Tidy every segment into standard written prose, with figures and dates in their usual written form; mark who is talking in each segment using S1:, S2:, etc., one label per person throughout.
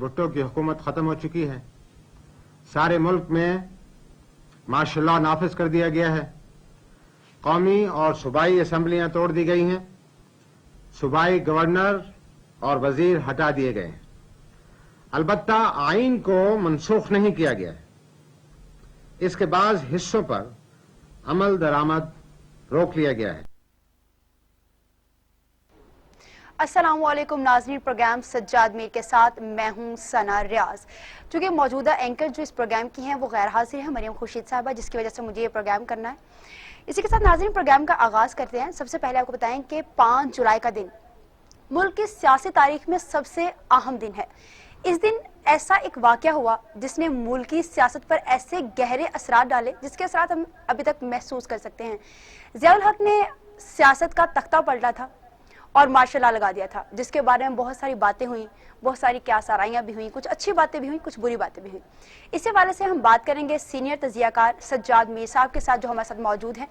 S1: भुट्टो की हुकूमत ख़त्म हो चुकी है। सारे मुल्क में मार्शल नाफिज कर दिया गया है। कौमी और सूबाई असम्बलियां तोड़ दी गई हैं। सूबाई गवर्नर और वजीर हटा दिए गए हैं। अलबत्ता आइन को मनसूख नहीं किया गया है। इसके बाद हिस्सों पर अमल दरामद रोक लिया गया है।
S2: अस्सलामुअलैकुम नाज़रीन, प्रोग्राम सज्जाद मीर के साथ मैं हूं सना रियाज। चूंकि मौजूदा एंकर जो इस प्रोग्राम की हैं वो गैर हाजिर है, मरियम खुर्शीद साहबा, जिसकी वजह से मुझे ये प्रोग्राम करना है। इसी के साथ नाज़रीन प्रोग्राम का आगाज करते हैं। सबसे पहले आपको बताएं कि 5 जुलाई का दिन मुल्क की सियासी तारीख में सबसे अहम दिन है। इस दिन ऐसा एक वाकया हुआ जिसने मुल्क की सियासत पर ऐसे गहरे असरात डाले जिसके असरात हम अभी तक महसूस कर सकते हैं। ज़ियाउल हक ने सियासत का तख्ता पलटा था और मार्शल लॉ लगा दिया था, जिसके बारे में बहुत सारी बातें हुई, बहुत सारी क्या साराइयाँ भी हुई, कुछ अच्छी बातें भी हुई, कुछ बुरी बातें भी हुई। इसी वाले से हम बात करेंगे सीनियर तजियाकार सज्जाद मीर साहब के साथ, जो हमारे साथ मौजूद हैं।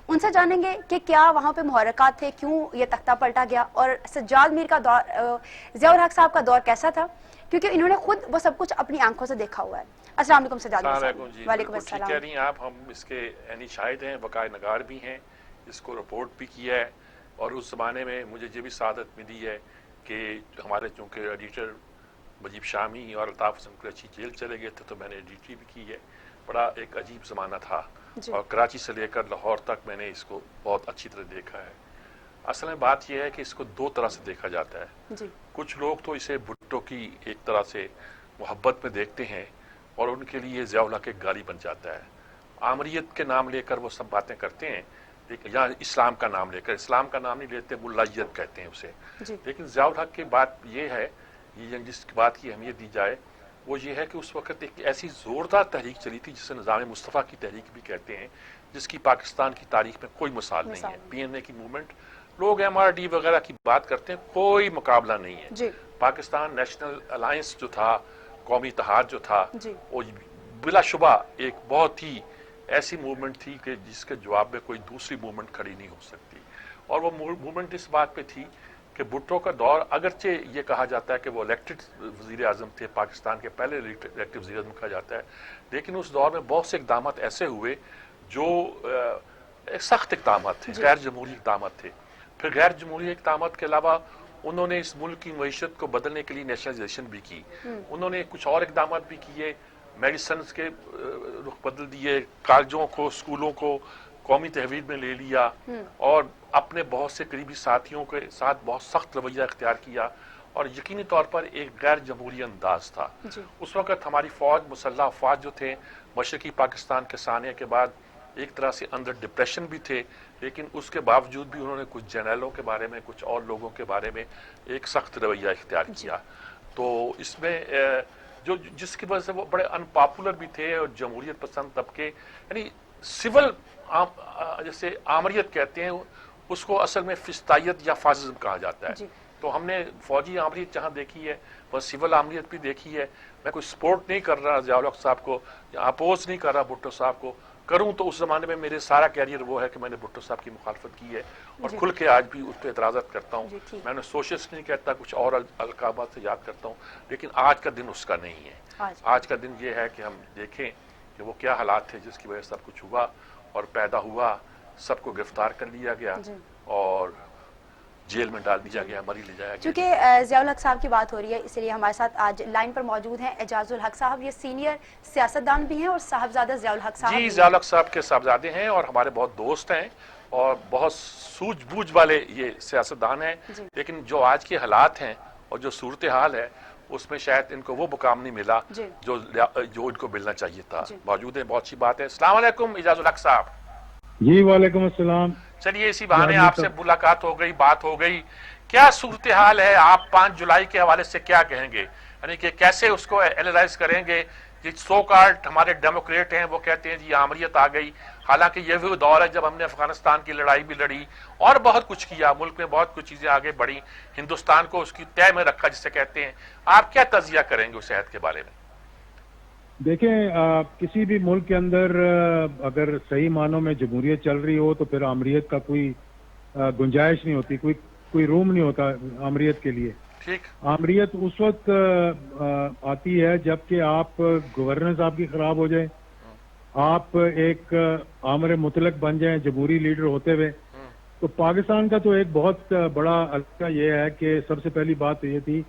S2: उनसे जानेंगे कि क्या वहाँ पे मुहर्रकात थे, क्यों ये तख्ता पलटा गया, और सज्जाद मीर का दौर, ज़ियाउल हक साहब का दौर कैसा था, क्योंकि इन्होंने खुद वो सब कुछ अपनी आंखों से देखा हुआ है। अस्सलाम वालेकुम सज्जाद मीर साहब। वालेकुम अस्सलाम।
S3: कह रही हैं आप, हम इसके यानी शाहिद हैं, वकाए नगार भी हैं, इसको रिपोर्ट भी किया है। और उस ज़माने में मुझे ये भी सादत मिली है कि हमारे चूँकि एडिटर मजीब शामी और अल्ताफ़ हसन कुरैशी जेल चले गए थे, तो मैंने एडिटरी भी की है। बड़ा एक अजीब ज़माना था, और कराची से लेकर लाहौर तक मैंने इसको बहुत अच्छी तरह देखा है। असल में बात यह है कि इसको दो तरह से देखा जाता है। कुछ लोग तो इसे भुट्टो की एक तरह से मोहब्बत में देखते हैं और उनके लिए ज़ियाउल हक एक गाली बन जाता है। आमरीत के नाम लेकर वो सब बातें करते हैं, या इस्लाम का नाम लेकर, इस्लाम का नाम नहीं लेते, मुल्लायत कहते हैं उसे। लेकिन ज़ियाउल हक की बात ये है, ये जिस बात की अहमियत दी जाए वो ये है कि उस वक्त एक ऐसी ज़ोरदार तहरीक चली थी जिसे निज़ाम मुस्तफ़ा की तहरीक भी कहते हैं, जिसकी पाकिस्तान की तारीख में कोई मिसाल नहीं है। PNA की मूवमेंट, लोग MRD वगैरह की बात करते हैं, कोई मुकाबला नहीं है। पाकिस्तान नेशनल अलायंस जो था, कौमी इत्तेहाद जो था, वो बिलाशुबा एक बहुत ही ऐसी मूवमेंट थी कि जिसके जवाब में कोई दूसरी मूवमेंट खड़ी नहीं हो सकती। और वो मूवमेंट इस बात पे थी कि भुट्टो का दौर, अगरचे ये कहा जाता है कि वो इलेक्टेड वज़ीर आज़म थे, पाकिस्तान के पहले इलेक्टेड वज़ीर आज़म कहा जाता है, लेकिन उस दौर में बहुत से इक़दाम ऐसे हुए जो सख्त इक़दाम थे, गैर जमहूरी इक़दाम थे। फिर गैर जमहूरी इक़दाम के अलावा उन्होंने इस मुल्क की मईशत को बदलने के लिए नेशनलाइजेशन भी की। उन्होंने कुछ और इक़दाम भी किए, मेडिसन के रुख बदल दिए, कॉलेजों को, स्कूलों को कौमी तहवील में ले लिया, और अपने बहुत से करीबी साथियों के साथ बहुत सख्त रवैया इख्तियार किया, और यकीनी तौर पर एक गैर जमहूरी अंदाज था। उस वक्त हमारी फौज, मुसल्लह अफवाज जो थे, मशरकी पाकिस्तान के सानिया के बाद एक तरह से अंदर डिप्रेशन भी थे, लेकिन उसके बावजूद भी उन्होंने कुछ जनरलों के बारे में, कुछ और लोगों के बारे में एक सख्त रवैया इख्तियार किया। तो इसमें जो जिसकी वजह से वो बड़े अनपॉपुलर भी थे, और जमहूरियत पसंद तबके, यानी सिविल जैसे आमरीत कहते हैं, उसको असल में फिस्तायत या फासिज्म कहा जाता है। तो हमने फौजी आमरीत जहाँ देखी है, वह सिविल आमरीत भी देखी है। मैं कोई सपोर्ट नहीं कर रहा ज़ियाउल हक साहब को, या अपोज नहीं कर रहा भुट्टो साहब को। करूं तो उस जमाने में मेरे सारा कैरियर वो है कि मैंने भुट्टो साहब की मुखालफत की है, और खुल के आज भी उस पर एतराज़ात करता हूँ। मैंने सोशलिस्ट नहीं कहता, कुछ और अलकाबात से याद करता हूँ, लेकिन आज का दिन उसका नहीं है। आज का दिन ये है कि हम देखें कि वो क्या हालात थे जिसकी वजह से सब कुछ हुआ और पैदा हुआ। सबको गिरफ्तार कर लिया गया और जेल में डाल दिया गया, मरी ले जाया गया।
S2: चूंकि ज़ियाउल हक साहब की बात हो रही है, इसलिए हमारे साथ आज लाइन पर मौजूद हैं एजाजुल हक साहब। ये सीनियर सियासतदान भी हैं और साहबजादा ज़ियाउल हक साहब।
S3: जी, ज़ियाउल हक साहब के साहबजादे हैं और हमारे बहुत दोस्त हैं और बहुत सूझबूझ वाले ये सियासतदान हैं। लेकिन जो आज के हालात हैं और जो सूरत हाल है, उसमें शायद इनको वो मुकाम नहीं मिला जो इनको मिलना चाहिए था। मौजूद है, बहुत अच्छी बात है। अस्सलाम वालेकुम एजाजुल हक साहब।
S4: जी वालेकुम अस्सलाम।
S3: चलिए, इसी बहाने आपसे मुलाकात हो गई, बात हो गई। क्या सूरत हाल है, आप 5 जुलाई के हवाले से क्या कहेंगे, यानी कि कैसे उसको एनालाइज करेंगे? जो सो कॉल्ड हमारे डेमोक्रेट हैं वो कहते हैं जी आमरीत आ गई, हालांकि यह भी दौर है जब हमने अफगानिस्तान की लड़ाई भी लड़ी और बहुत कुछ किया, मुल्क में बहुत कुछ चीजें आगे बढ़ी, हिंदुस्तान को उसकी तय में रखा जिसे कहते हैं। आप क्या तजिया करेंगे उस अहद के बारे में?
S4: देखें, किसी भी मुल्क के अंदर अगर सही मानों में जमहूरियत चल रही हो तो फिर आमरीत का कोई गुंजाइश नहीं होती, कोई रूम नहीं होता आमरीत के लिए।
S3: ठीक।
S4: आमरीत उस वक्त आती है जबकि आप गवर्नेंस आपकी खराब हो जाए, आप एक आमर मुतलक बन जाए जमहूरी लीडर होते हुए। तो पाकिस्तान का तो एक बहुत बड़ा अलका ये है कि सबसे पहली बात तो ये थी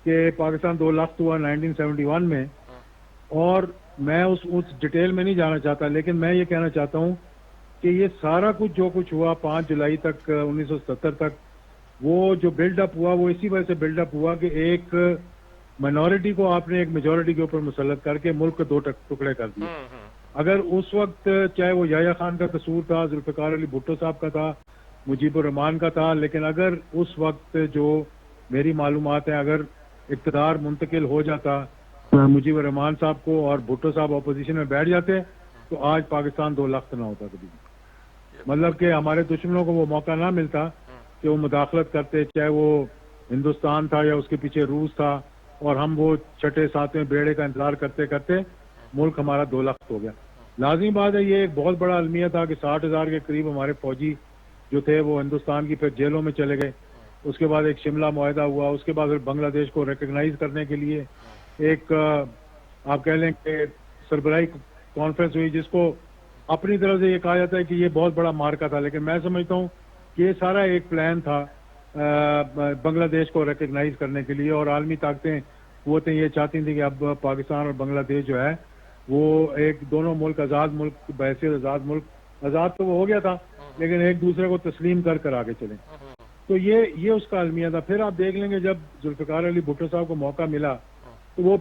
S4: कि पाकिस्तान 2 लाख हुआ 1971 में, और मैं उस डिटेल में नहीं जाना चाहता, लेकिन मैं ये कहना चाहता हूँ कि ये सारा कुछ जो कुछ हुआ 5 जुलाई तक 1970 तक, वो जो बिल्डअप हुआ वो इसी वजह से बिल्डअप हुआ कि एक माइनॉरिटी को आपने एक मेजॉरिटी के ऊपर मुसल्लत करके मुल्क को 2 टुकड़े कर दिए। अगर उस वक्त चाहे वो याह्या खान का कसूर था, जुल्फ़िकार अली भुट्टो साहब का था, मुजीबुर रहमान का था, लेकिन अगर उस वक्त जो मेरी मालूमात है अगर इक़्तिदार मुंतकिल हो जाता मुजीबुर रहमान साहब को और भुट्टो साहब अपोजिशन में बैठ जाते तो आज पाकिस्तान 2 लाख ना होता कभी। मतलब कि हमारे दुश्मनों को वो मौका ना मिलता कि वो मुदाखलत करते, चाहे वो हिंदुस्तान था या उसके पीछे रूस था, और हम वो 6-7वें बेड़े का इंतजार करते करते मुल्क हमारा 2 लाख हो गया। लाजमी बात है ये एक बहुत बड़ा अलमिया था कि 60,000 के करीब हमारे फौजी जो थे वो हिंदुस्तान की फिर जेलों में चले गए। उसके बाद एक शिमला मुआहदा हुआ, उसके बाद फिर बांग्लादेश को रिकग्नाइज करने के लिए एक आप कह लें कि सरबराही कॉन्फ्रेंस हुई, जिसको अपनी तरफ से ये कहा जाता है कि ये बहुत बड़ा मार्का था, लेकिन मैं समझता हूँ कि ये सारा एक प्लान था बांग्लादेश को रिकग्नाइज करने के लिए, और आलमी ताकतें कुव्वतें ये चाहती थी कि अब पाकिस्तान और बांग्लादेश जो है वो एक दोनों मुल्क आज़ाद मुल्क बहैसियत आज़ाद मुल्क, आज़ाद तो वो हो गया था लेकिन एक दूसरे को तस्लीम कर आगे चले। तो ये उसका अलमिया था। फिर आप देख लेंगे जब जुल्फ़िकार अली भुट्टो साहब को मौका मिला तो वो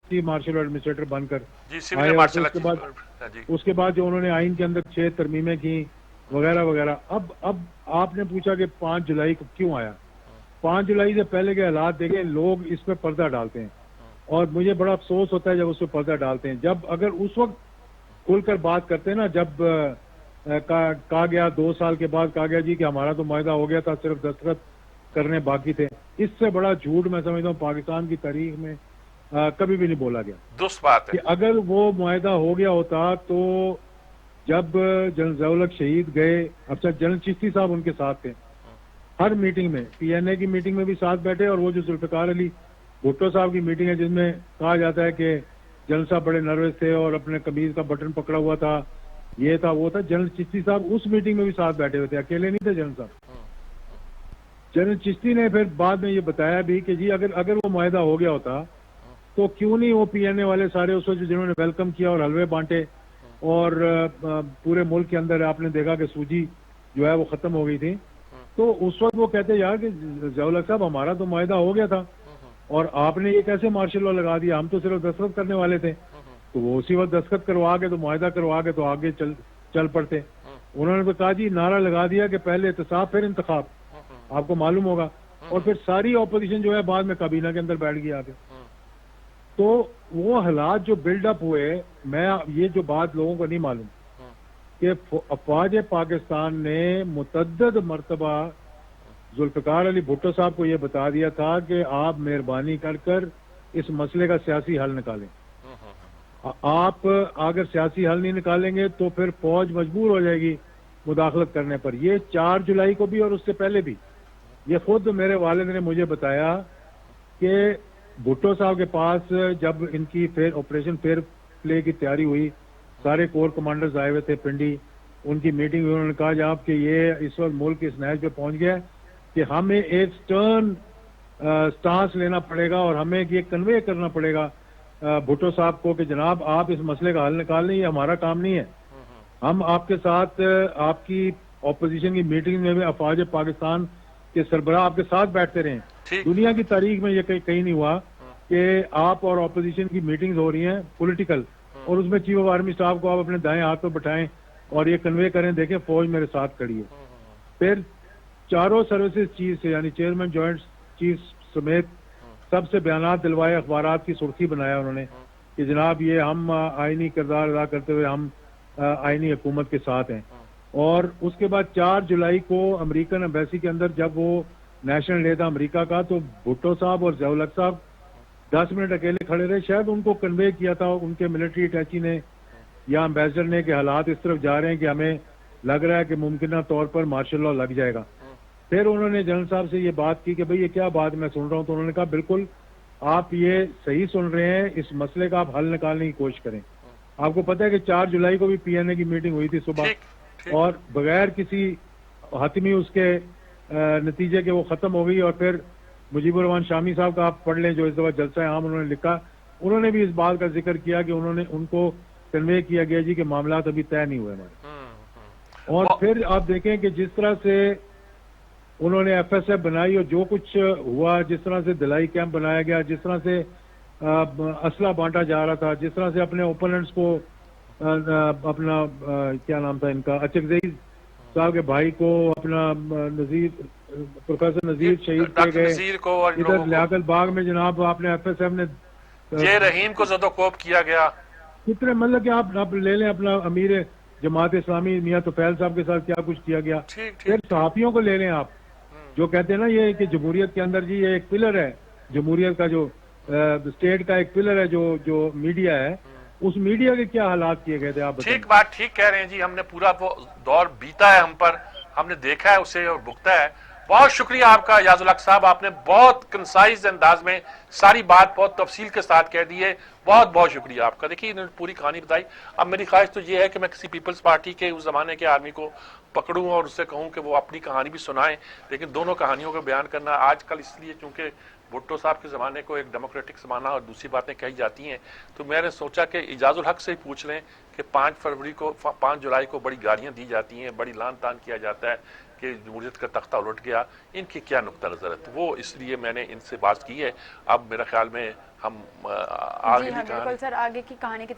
S4: मार्शल एडमिनिस्ट्रेटर बनकर आए, उसके बाद जो उन्होंने आइन के अंदर 6 तरमीमें की वगैरह वगैरह। अब आपने पूछा कि 5 जुलाई को क्यों आया। 5 जुलाई से पहले के हालात देखें, लोग इस पर पर्दा डालते हैं और मुझे बड़ा अफसोस होता है जब उस पर पर्दा डालते हैं। जब अगर उस वक्त खुलकर बात करते हैं ना, जब कहा गया 2 साल के बाद कहा गया जी कि हमारा तो मुआहदा हो गया था, सिर्फ दस्तखत करने बाकी थे, इससे बड़ा झूठ मैं समझता हूँ पाकिस्तान की तारीख में कभी भी नहीं बोला गया।
S3: दुष्ट बात है
S4: कि अगर वो मुआहदा हो गया होता तो जब जनरल ज़िया-उल-हक शहीद गए, अच्छा जनरल चिश्ती साहब उनके साथ थे हर मीटिंग में, PNA की मीटिंग में भी साथ बैठे, और वो जो जुल्फ़िकार अली भुट्टो साहब की मीटिंग है जिसमें कहा जाता है कि जनरल साहब बड़े नर्वस थे और अपने कमीज का बटन पकड़ा हुआ था, ये था वो था, जनरल चिश्ती साहब उस मीटिंग में भी साथ बैठे हुए थे, अकेले नहीं थे जनरल साहब। जनरल चिश्ती ने फिर बाद में ये बताया भी कि जी अगर वो मुआहदा हो गया होता तो क्यों नहीं वो PNA वाले सारे उस वक्त जिन्होंने वेलकम किया और हलवे बांटे, और पूरे मुल्क के अंदर आपने देखा कि सूजी जो है वो खत्म हो गई थी, तो उस वक्त वो कहते यार कि ज़िया-उल-हक साहब हमारा तो मुआहदा हो गया था और आपने ये कैसे मार्शल लॉ लगा दिया, हम तो सिर्फ दस्तखत करने वाले थे। तो वो उसी वक्त दस्तखत करवा के तो मुआहदा करवा के तो आगे चल पड़ते। उन्होंने तो कहा जी नारा लगा दिया कि पहले एहतसाब फिर इंतखाब, आपको मालूम होगा, और फिर सारी ऑपोजिशन जो है बाद में काबीना के अंदर बैठ गई आके। तो वो हालात जो बिल्डअप हुए, मैं ये जो बात लोगों को नहीं मालूम कि अफवाज पाकिस्तान ने मुतअद्दिद मरतबा जुल्फ़िकार अली भुट्टो साहब को ये बता दिया था कि आप मेहरबानी कर इस मसले का सियासी हल निकालें। आप अगर सियासी हल नहीं निकालेंगे तो फिर फौज मजबूर हो जाएगी मुदाखलत करने पर। ये 4 जुलाई को भी और उससे पहले भी ये खुद मेरे वालिद ने मुझे बताया कि भुट्टो साहब के पास जब इनकी फिर ऑपरेशन फेयर प्ले की तैयारी हुई, सारे कोर कमांडर्स आए हुए थे पिंडी, उनकी मीटिंग हुई, उन्होंने कहा जनाब कि ये इस वक्त मुल्क इस नहज पे पहुंच गया कि हमें एक स्टर्न स्टांस लेना पड़ेगा और हमें ये कन्वे करना पड़ेगा भुट्टो साहब को कि जनाब आप इस मसले का हल निकाल लें, ये हमारा काम नहीं है। हम आपके साथ आपकी ऑपोजिशन की मीटिंग में भी अफवाज पाकिस्तान के सरबराह आपके साथ बैठते रहे। दुनिया की तारीख में ये कहीं नहीं हुआ कि आप और ऑपोजिशन की मीटिंग्स हो रही हैं पॉलिटिकल और उसमें चीफ ऑफ आर्मी स्टाफ को आप अपने दाएं हाथ पर बैठाएं और ये कन्वे करें देखें फौज मेरे साथ खड़ी है। फिर चारों सर्विसेज चीफ से यानी चेयरमैन जॉइंट चीफ समेत सबसे बयानात दिलवाए, अखबारात की सुर्खी बनाया उन्होंने कि जनाब ये हम आईनी किरदार अदा करते हुए हम आईनी हुकूमत के साथ हैं। और उसके बाद 4 जुलाई को अमेरिकन एम्बेसी के अंदर जब वो नेशनल डे था अमेरिका का, तो भुट्टो साहब और ज़िया-उल-हक साहब 10 मिनट अकेले खड़े रहे। शायद उनको कन्वे किया था उनके मिलिट्री अटैची ने या एम्बेसडर ने कि हालात इस तरफ जा रहे हैं कि हमें लग रहा है कि मुमकिन तौर पर मार्शल लॉ लग जाएगा। फिर उन्होंने जनरल साहब से ये बात की कि भाई ये क्या बात मैं सुन रहा हूँ, तो उन्होंने कहा बिल्कुल आप ये सही सुन रहे हैं, इस मसले का आप हल निकालने की कोशिश करें। आपको पता है कि 4 जुलाई को भी पीएनए की मीटिंग हुई थी सुबह,
S3: ठीक।
S4: और बगैर किसी हतमी उसके नतीजे के वो खत्म हो गई। और फिर मुजीबुर रहमान शामी साहब का आप पढ़ लें, जो इस दफा जलसा आम उन्होंने लिखा, उन्होंने भी इस बात का जिक्र किया कि उनको कन्वे किया गया जी कि मामला अभी तय नहीं हुए हमारे। और फिर आप देखें कि जिस तरह से उन्होंने एफएसएफ बनाई और जो कुछ हुआ, जिस तरह से दिलाई कैंप बनाया गया, जिस तरह से असला बांटा जा रहा था, जिस तरह से अपने ओपोनेंट्स को अपना क्या नाम था इनका, अचकजई साहब के भाई को अपना प्रोफेसर नजीर शहीद किए गए। इधर लियाकत बाग में जनाब आपने एफएसएफ ने
S3: ये रहीम को ज़दोकोप किया गया।
S4: कितने मतलब कि आप ले लें अपना अमीर जमात इस्लामी मियां तुफैल साहब के साथ क्या कुछ किया गया। फिर सहाफियों को ले लें आप, जो कहते हैं ना ये कि जमहूरियत के अंदर जी ये एक पिलर है, जमहूरियत का जो स्टेट का एक पिलर है जो मीडिया है, उस मीडिया के क्या हालात किए गए थे आप बताएं।
S3: ठीक बात ठीक कह रहे हैं जी, हमने पूरा वो दौर बीता है हम पर, हमने देखा है उसे और भुगता है। बहुत शुक्रिया आपका याजुल हक साहब, आपने बहुत कंसाइज अंदाज में सारी बात बहुत तफसील के साथ कह दी है। बहुत बहुत शुक्रिया आपका। देखिए इन्होंने पूरी कहानी बताई। अब मेरी ख्वाहिश तो ये है कि मैं किसी पीपल्स पार्टी के उस जमाने के आदमी को पकड़ूं और उससे कहूं कि वो अपनी कहानी भी सुनाएं, लेकिन दोनों कहानियों को बयान करना आजकल इसलिए चूंकि भुट्टो साहब के ज़माने को एक डेमोक्रेटिक ज़माना और दूसरी बातें कही जाती हैं, तो मैंने सोचा कि इजाजुल हक से ही पूछ लें कि 5 जुलाई को बड़ी गालियां दी जाती हैं, बड़ी लान तान किया जाता है कि जमहूरियत का तख्ता उलट गया, इनकी क्या नुक्ता नज़र है। तो वो इसलिए मैंने इनसे बात की है। अब मेरा ख्याल में हम आगे की कहानी
S2: सर आगे की कहानी की